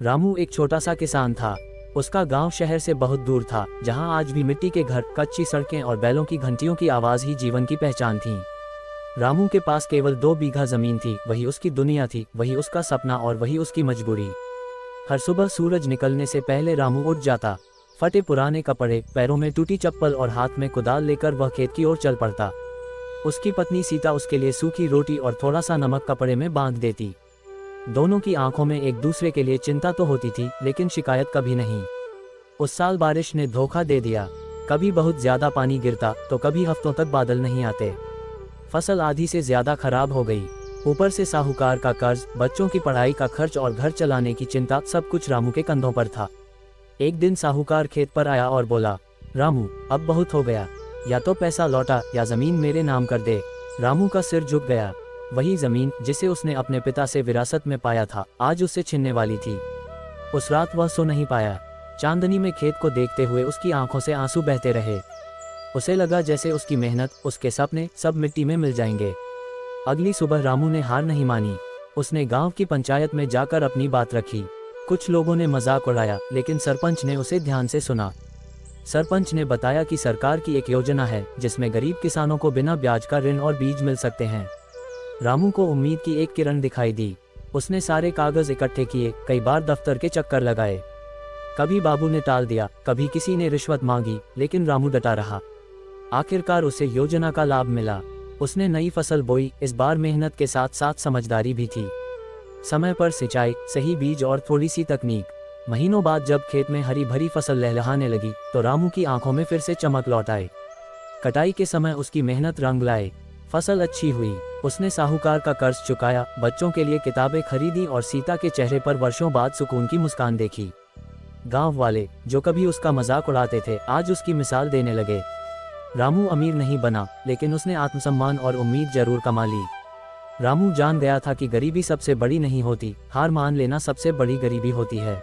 रामू एक छोटा सा किसान था। उसका गांव शहर से बहुत दूर था, जहां आज भी मिट्टी के घर, कच्ची सड़कें और बैलों की घंटियों की आवाज ही जीवन की पहचान थी। रामू के पास केवल 2 बीघा जमीन थी। वही उसकी दुनिया थी, वही उसका सपना और वही उसकी मजबूरी। हर सुबह सूरज निकलने से पहले रामू उठ जाता। फटे पुराने कपड़े, पैरों में टूटी चप्पल और हाथ में कुदाल लेकर वह खेत की ओर चल पड़ता। उसकी पत्नी सीता उसके लिए सूखी रोटी और थोड़ा सा नमक कपड़े में बांध देती। दोनों की आंखों में एक दूसरे के लिए चिंता तो होती थी, लेकिन शिकायत कभी नहीं। उस साल बारिश ने धोखा दे दिया। कभी बहुत ज्यादा पानी गिरता तो कभी हफ्तों तक बादल नहीं आते। फसल आधी से ज्यादा खराब हो गई। ऊपर से साहूकार का कर्ज, बच्चों की पढ़ाई का खर्च और घर चलाने की चिंता, सब कुछ रामू के कंधों पर था। एक दिन साहूकार खेत पर आया और बोला, रामू, अब बहुत हो गया। या तो पैसा लौटा या जमीन मेरे नाम कर दे। रामू का सिर झुक गया। वही जमीन जिसे उसने अपने पिता से विरासत में पाया था, आज उससे छिनने वाली थी। उस रात वह सो नहीं पाया। चांदनी में खेत को देखते हुए उसकी आंखों से आंसू बहते रहे। उसे लगा जैसे उसकी मेहनत, उसके सपने सब मिट्टी में मिल जाएंगे। अगली सुबह रामू ने हार नहीं मानी। उसने गांव की पंचायत में जाकर अपनी बात रखी। कुछ लोगों ने मजाक उड़ाया, लेकिन सरपंच ने उसे ध्यान से सुना। सरपंच ने बताया कि सरकार की एक योजना है जिसमें गरीब किसानों को बिना ब्याज का ऋण और बीज मिल सकते हैं। रामू को उम्मीद की एक किरण दिखाई दी। उसने सारे कागज इकट्ठे किए, कई बार दफ्तर के चक्कर लगाए। कभी बाबू ने टाल दिया, कभी किसी ने रिश्वत मांगी, लेकिन रामू डटा रहा। आखिरकार उसे योजना का लाभ मिला। उसने नई फसल बोई। इस बार मेहनत के साथ साथ समझदारी भी थी। समय पर सिंचाई, सही बीज और थोड़ी सी तकनीक। महीनों बाद जब खेत में हरी भरी फसल लहलहाने लगी तो रामू की आंखों में फिर से चमक लौट आए। कटाई के समय उसकी मेहनत रंग लाए। फसल अच्छी हुई। उसने साहूकार का कर्ज चुकाया, बच्चों के लिए किताबें खरीदी और सीता के चेहरे पर वर्षों बाद सुकून की मुस्कान देखी। गांव वाले जो कभी उसका मजाक उड़ाते थे, आज उसकी मिसाल देने लगे। रामू अमीर नहीं बना, लेकिन उसने आत्मसम्मान और उम्मीद जरूर कमा ली। रामू जान गया था कि गरीबी सबसे बड़ी नहीं होती, हार मान लेना सबसे बड़ी गरीबी होती है।